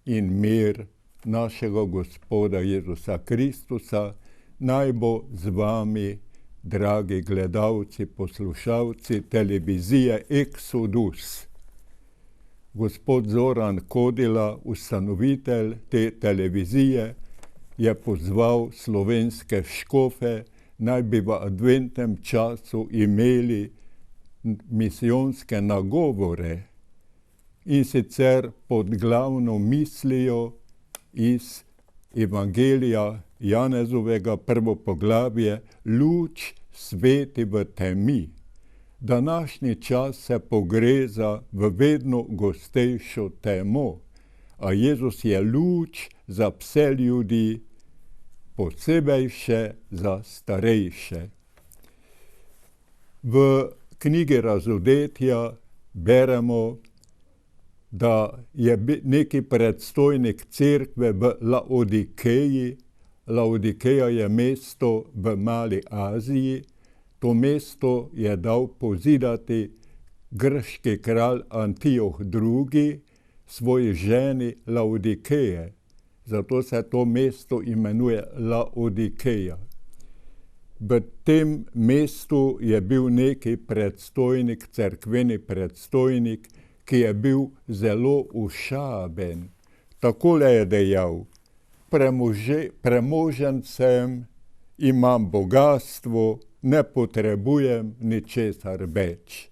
in mir našega Gospoda Jezusa Kristusa naj bo z vami, dragi gledalci, poslušalci televizije Exodus. Gospod Zoran Kodila, ustanovitelj te televizije, je pozval slovenske škofe, naj bi v adventnem času imeli misijonske nagovore, in sicer pod glavno mislijo iz Evangelija Janezovega, prvo poglavje, luč sveti v temi. Današnji čas se pogreza v vedno gostejšo temo, a Jezus je luč za vse ljudi, posebej še za starejše. V knjigi Razodetja beremo, da je neki predstojnik cerkve v Laodikeji. Laodikeja je mesto v Mali Aziji. To mesto je dal pozidati grški kralj Antioh II. Svoji ženi Laodikeje. Zato se to mesto imenuje Laodikeja. V tem mestu je bil neki predstojnik, cerkveni predstojnik, ki je bil zelo ošaben. Takole je dejal: premožen sem, imam bogastvo, ne potrebujem ničesar več.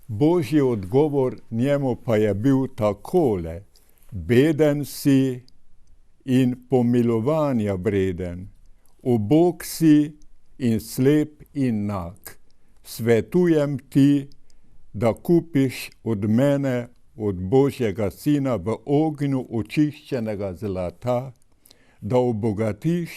Božji odgovor njemu pa je bil takole: beden si in pomilovanja vreden, ubog si in slep in nag. Svetujem ti, da kupiš od mene, od Božjega Sina, v ognju očiščenega zlata, da obogatiš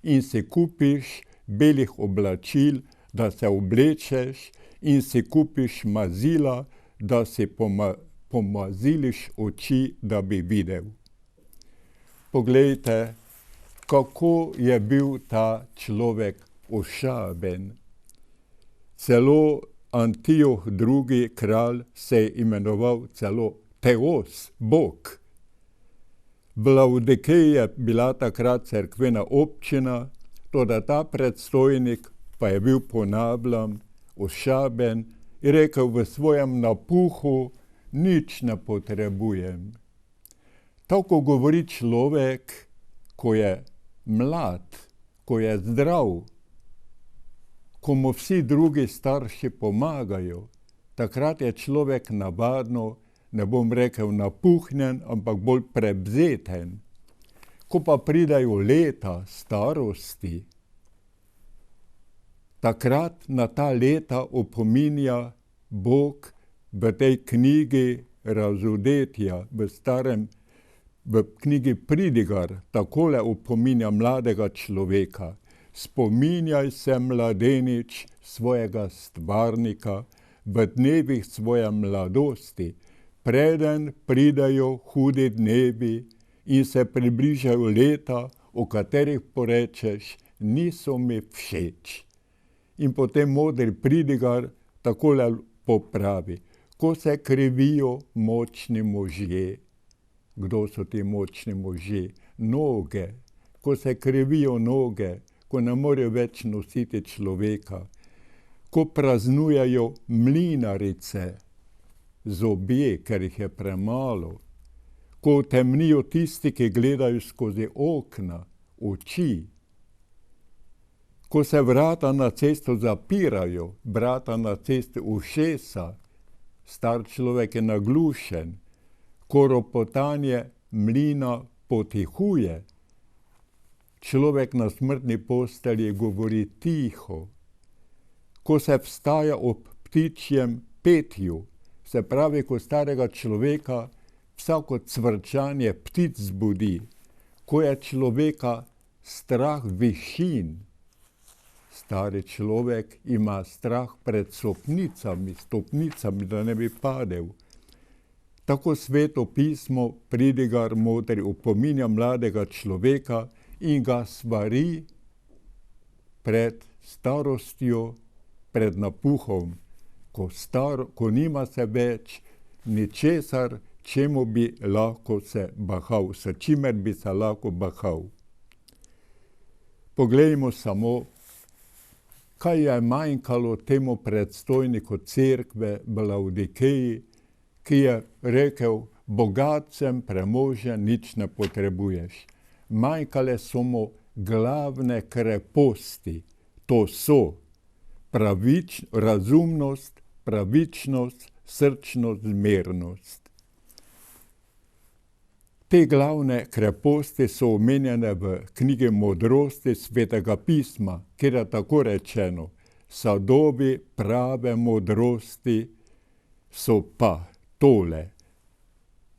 in si kupiš belih oblačil, da se oblečeš, in si kupiš mazila, da si pomaziliš oči, da bi videl. Poglejte, kako je bil ta človek ošaben. Celo Antioh II. Kralj se je imenoval celo Teos, Bog. V Laodikeji je bila takrat cerkvena občina, toda ta predstojnik pa je bil, ponavljam, ošaben in rekel v svojem napuhu: nič ne potrebujem. Tako govori človek, ko je mlad, ko je zdrav, ko mu vsi drugi starši pomagajo. Takrat je človek navadno, ne bom rekel napuhnjen, ampak bolj prevzeten. Ko pa pridejo leta starosti, takrat na ta leta opominja Bog v tej knjigi Razodetja, v knjigi Pridigar, takole opominja mladega človeka: spominjaj se, mladenič, svojega stvarnika v dnevih svoje mladosti, preden pridejo hudi dnevi in se približajo leta, o katerih porečeš: niso mi všeč. In potem modri Pridigar takole popravi: ko se krivijo močni možje. Kdo so ti močni možje? Noge. Ko se krivijo noge, ko ne morejo več nositi človeka, ko praznujejo mlinarice, zobje, ker jih je premalo, ko temnijo tisti, ki gledajo skozi okna, oči, ko se vrata na cesto zapirajo, vrata na cesti ušesa, star človek je naglušen, ko ropotanje mlina potihuje, človek na smrtni postelji govori tiho, ko se vstaja ob ptičjem petju, se pravi, ko starega človeka vsako cvrčanje ptic zbudi, ko je človeka strah višin. Stari človek ima strah pred stopnicami, da ne bi padel. Tako Sveto pismo, Pridigar modri, opominja mladega človeka in ga svari pred starostjo, pred napuhom, ko nima se več ničesar, čemu bi lahko se bahal, s čimer bi se lahko bahal. Poglejmo samo, kaj je manjkalo temu predstojniku cerkve v Laodikeji, ki je rekel, bogatcem, premožen, nič ne potrebuješ. Manjkale so mu glavne kreposti, to so razumnost, pravičnost, srčnost, zmernost. Te glavne kreposti so omenjene v knjigi Modrosti Svetega pisma, kjer je tako rečeno, sadovi prave modrosti so pa tole: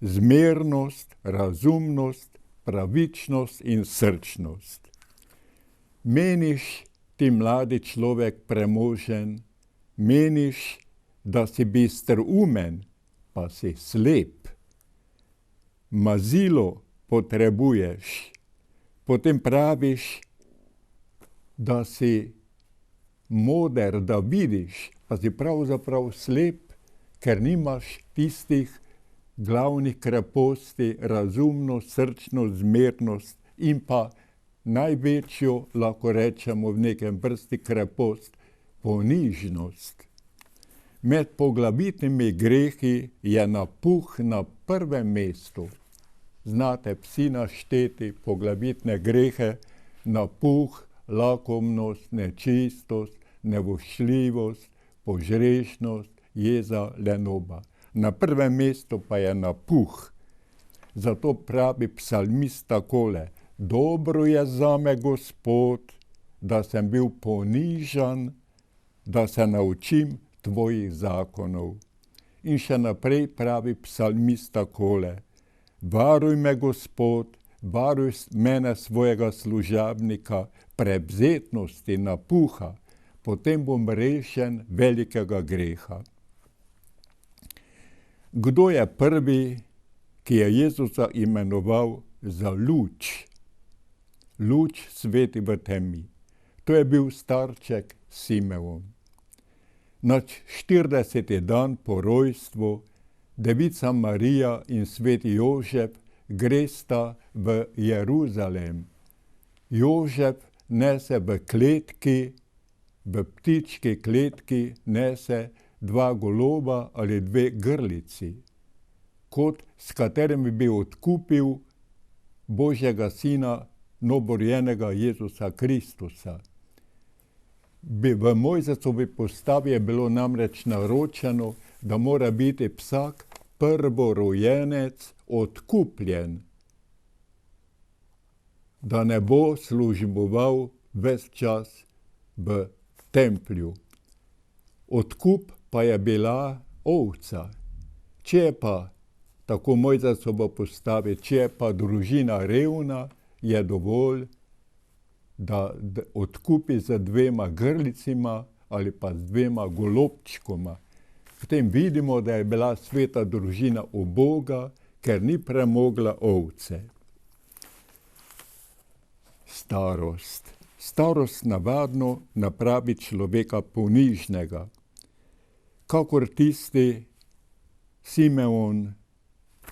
zmernost, razumnost, pravičnost in srčnost. Meniš, ti mladi človek premožen, meniš, da si bistroumen, pa si slep. Mazilo potrebuješ, potem praviš, da si moder, da vidiš, pa si pravzaprav slep, ker nimaš tistih glavnih kreposti, razumnost, srčnost, zmernost in pa največjo, lahko rečemo v nekem vrsti krepost, ponižnost. Med poglavitnimi grehi je napuh na prvem mestu. Znate vsi našteti poglavitne grehe: napuh, lakomnost, nečistost, nevoščljivost, požrešnost, jeza, lenoba. Na prvem mestu pa je napuh. Zato pravi psalmist takole: dobro je zame, Gospod, da sem bil ponižan, da se naučim tvojih zakonov. In še naprej pravi psalmist takole: varuj me, Gospod, varuj mene, svojega služabnika, prevzetnosti, napuha, potem bom rešen velikega greha. Kdo je prvi, ki je Jezusa imenoval za luč? Luč sveti v temi. To je bil starček Simeon. Na 40. dan po rojstvu Devica Marija in sveti Jožef gresta v Jeruzalem. Jožef nese v kletki, v ptički kletki nese 2 goloba ali 2 grlici, kot s katerimi bi odkupil Božjega sina, novorojenega Jezusa Kristusa. V Mojzesovi postavi je bilo namreč naročeno, da mora biti vsak prvorojenec odkupljen, da ne bo služboval ves čas v templju. Odkup pa je bila ovca. Če je pa, tako Mojzesovo postavi, če je pa družina revna, je dovolj, da odkupi z 2 grlicima ali pa z 2 golobčkoma. Potem vidimo, da je bila sveta družina uboga, ker ni premogla ovce. Starost. Starost navadno napravi človeka ponižnega. Kakor tisti Simeon,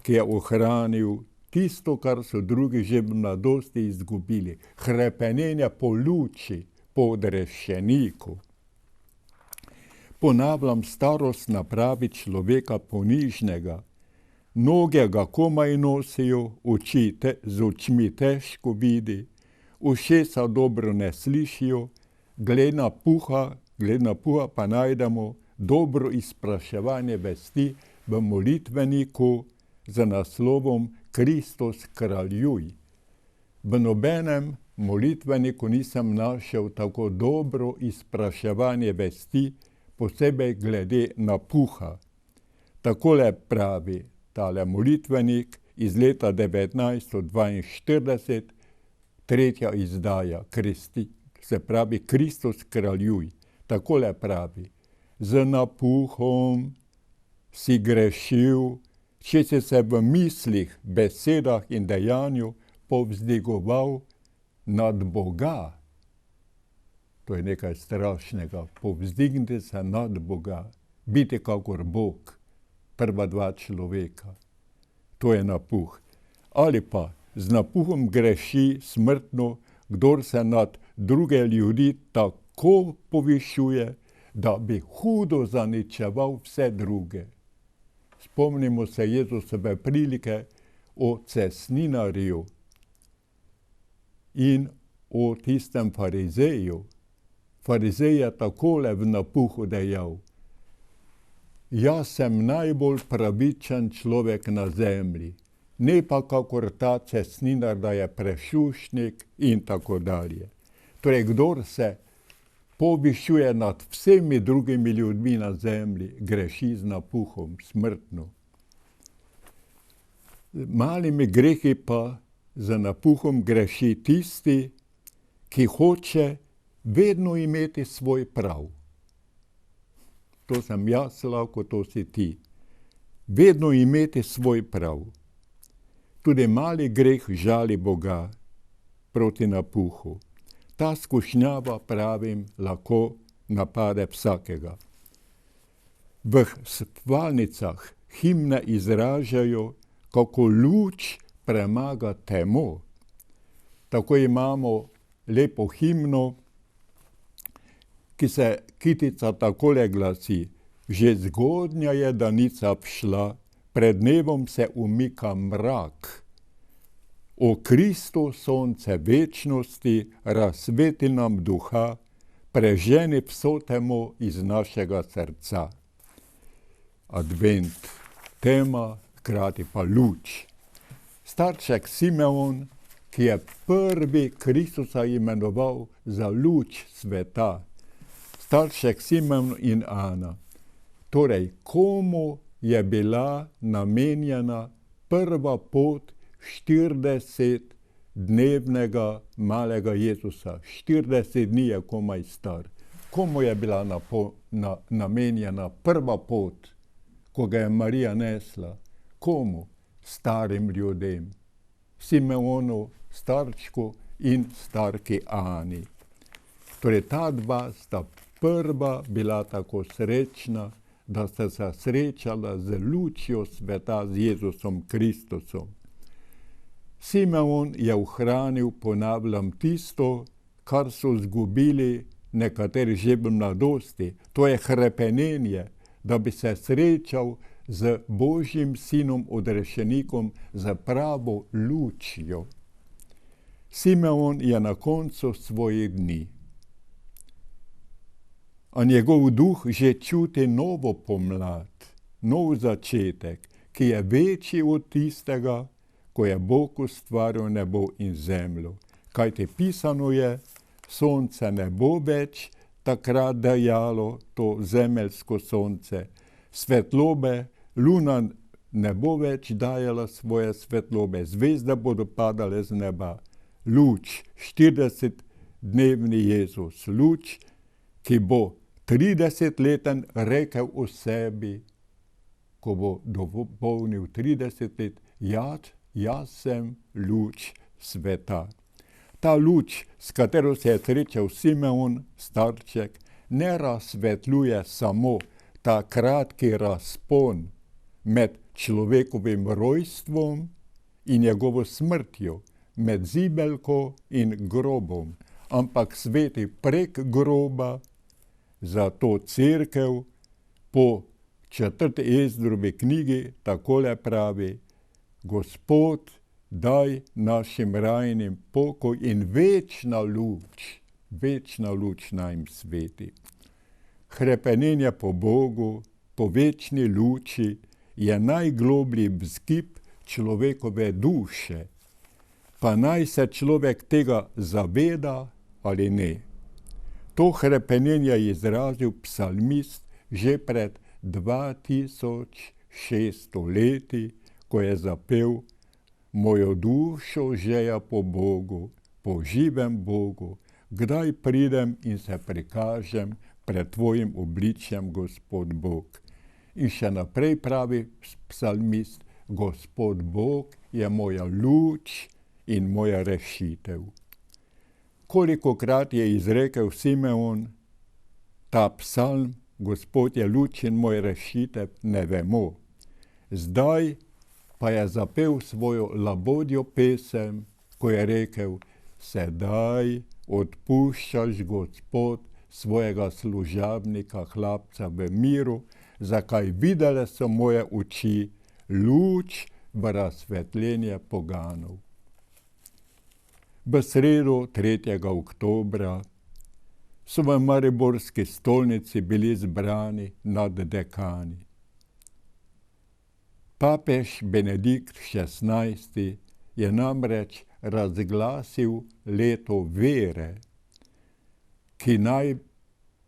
ki je ohranil tisto, kar so drugi že v mladosti izgubili. Hrepenenje po luči, po odrešeniku. Ponavljam, starost napravi človeka ponižnega. Noge ga komaj nosijo, z očmi težko vidi, ušesa dobro ne slišijo, glede na puha pa najdemo dobro izpraševanje vesti v molitveniku z naslovom Kristus kraljuj. V nobenem molitveniku nisem našel tako dobro izpraševanje vesti, posebej glede napuha. Takole pravi tale molitvenik iz leta 1942, 3. izdaja, se pravi Kristus kraljuj. Takole pravi: z napuhom si grešil, če si se v mislih, besedah in dejanju povzdigoval nad Boga. To je nekaj strašnega. Povzdigniti se nad Boga, biti kakor Bog, prva 2 človeka. to je napuh. Ali pa z napuhom greši smrtno, kdor se nad druge ljudi tako povišuje, da bi hudo zaničeval vse druge. Spomnimo se Jezusove prilike o cestninarju in o tistem farizeju. Farizej je takole v napuhu dejal: jaz sem najbolj pravičen človek na zemlji, ne pa kakor ta cestninar, da je prešušnik in tako dalje. Torej, kdor se povišuje nad vsemi drugimi ljudmi na zemlji, greši z napuhom smrtno. Malimi grehi pa z napuhom greši tisti, ki hoče vedno imeti svoj prav. To sem jaz lahko, to si ti. Vedno imeti svoj prav. Tudi mali greh žali Boga proti napuhu. Ta skušnjava, pravim, lahko napade vsakega. V spalnicah himne izražajo, kako luč premaga temo. Tako imamo lepo himno, ki se kitica takole glasi: že zgodnja je danica všla, pred dnevom se umika mrak. O Kristu, sonce večnosti, razsveti nam duha, preženi vso temo iz našega srca. Advent, tema, hkrati pa luč. Starček Simeon, ki je prvi Kristusa imenoval za luč sveta. Starček Simeon in Ana. Torej, komu je bila namenjena prva pot 40-dnevnega malega Jezusa? 40 dni je komaj star. Komu je bila namenjena prva pot, ko ga je Marija nesla? Komu? Starim ljudem. Simeonu, starčku in starki Ani. Torej, ta dva sta prva bila tako srečna, da sta se srečala z lučjo sveta, z Jezusom Kristusom. Simeon je ohranil, ponavljam, tisto, kar so izgubili nekateri že v mladosti. To je hrepenenje, da bi se srečal z Božjim sinom odrešenikom, z pravo lučjo. Simeon je na koncu svojih dni, a njegov duh že čuti novo pomlad, nov začetek, ki je večji od tistega, ko je Bog ustvaril nebo in zemljo. Kajti pisano je, sonce ne bo več takrat dajalo, to zemeljsko sonce, svetlobe, luna ne bo več dajala svoje svetlobe, zvezde bodo padale z neba. Luč, 40-dnevni Jezus, luč, ki bo 30-leten rekel o sebi, ko bo dopolnil 30 let, jaz sem luč sveta. Ta luč, s katero se je srečal Simeon, starček, ne razsvetljuje samo ta kratki razpon med človekovim rojstvom in njegovo smrtjo, med zibelko in grobom, ampak sveti prek groba. Zato cerkev po 4. Ezdrovi knjigi takole pravi: Gospod, daj našim rajnim pokoj in večna luč naj jim sveti. Hrepenenje po Bogu, po večni luči je najgloblji vzgib človekove duše, pa naj se človek tega zaveda ali ne. To hrepenenje je izrazil psalmist že pred 2600 leti, ko je zapel: mojo dušo žeja po Bogu, po živem Bogu, kdaj pridem in se prikažem pred tvojim obličjem, Gospod Bog. In še naprej pravi psalmist: Gospod Bog je moja luč in moja rešitev. Kolikokrat je izrekel Simeon ta psalm, Gospod je luč in moj rešitev, ne vemo. Zdaj, pa je zapel svojo labodjo pesem, ko je rekel: sedaj odpuščaš, Gospod, svojega služabnika, hlapca v miru, zakaj videle so moje oči luč v razsvetljenje poganov. V sredo 3. oktobra so v mariborski stolnici bili zbrani naddekani. Papež Benedikt XVI je namreč razglasil leto vere, ki naj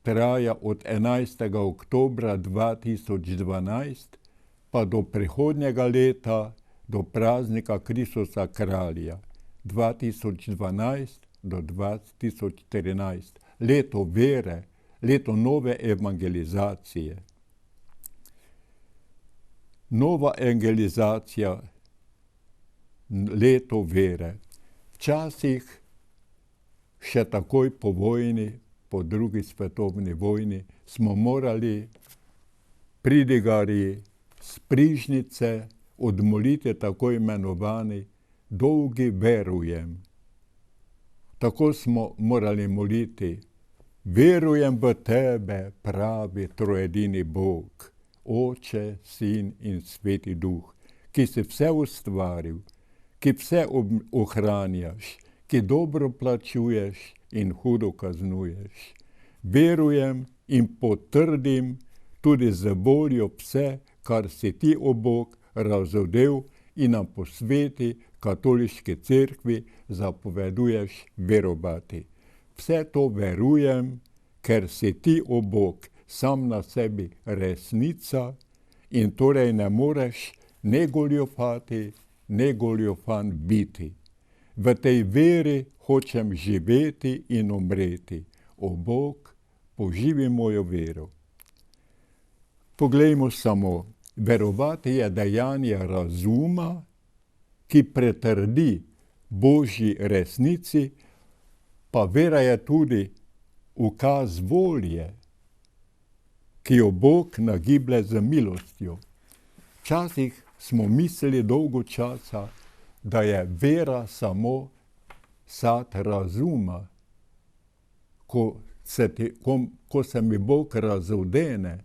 traja od 11. oktobra 2012 pa do prihodnjega leta, do praznika Kristusa Kralja 2012 do 2014. Leto vere, leto nove evangelizacije. Nova evangelizacija, leto vere. Včasih, še takoj po vojni, po drugi svetovni vojni, smo morali pridigarji s prižnice odmoliti tako imenovani dolgi verujem. Tako smo morali moliti: verujem v tebe, pravi trojedini Bog, Oče, Sin in Sveti Duh, ki si vse ustvaril, ki vse ohranjaš, ki dobro plačuješ in hudo kaznuješ. Verujem in potrdim tudi z voljo vse, kar si ti, o Bog, razodel in nam po sveti katoliški cerkvi zapoveduješ verovati. Vse to verujem, ker si ti, o Bog, sam na sebi resnica in torej ne moreš ne goljufati, ne goljufan biti. V tej veri hočem živeti in umreti. O Bog, poživi mojo vero. Poglejmo samo, verovati je dejanje razuma, ki pretrdi Božji resnici, pa vera je tudi ukaz volje, ki jo Bog nagiblje z milostjo. Včasih smo mislili dolgo časa, da je vera samo sad razuma. Ko se mi Bog razodene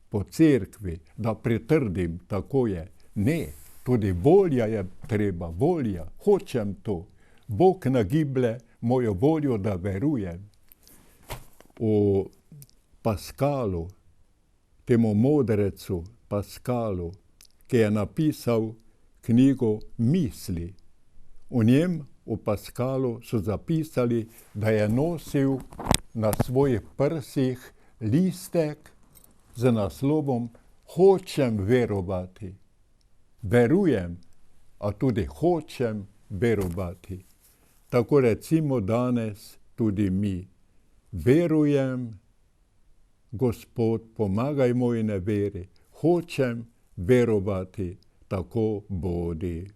po cerkvi, da pritrdim, tako je. Ne, tudi volja je treba, volja, hočem to. Bog nagiblje mojo voljo, da verujem. O Paskalu, temu modrecu Paskalu, ki je napisal knjigo Misli. O njem, o Paskalu, so zapisali, da je nosil na svojih prsih listek z naslovom Hočem verovati. Verujem, a tudi hočem verovati. Tako recimo danes tudi mi. Verujem, Gospod, pomagaj moji neveri. Hočem verovati, tako bodi.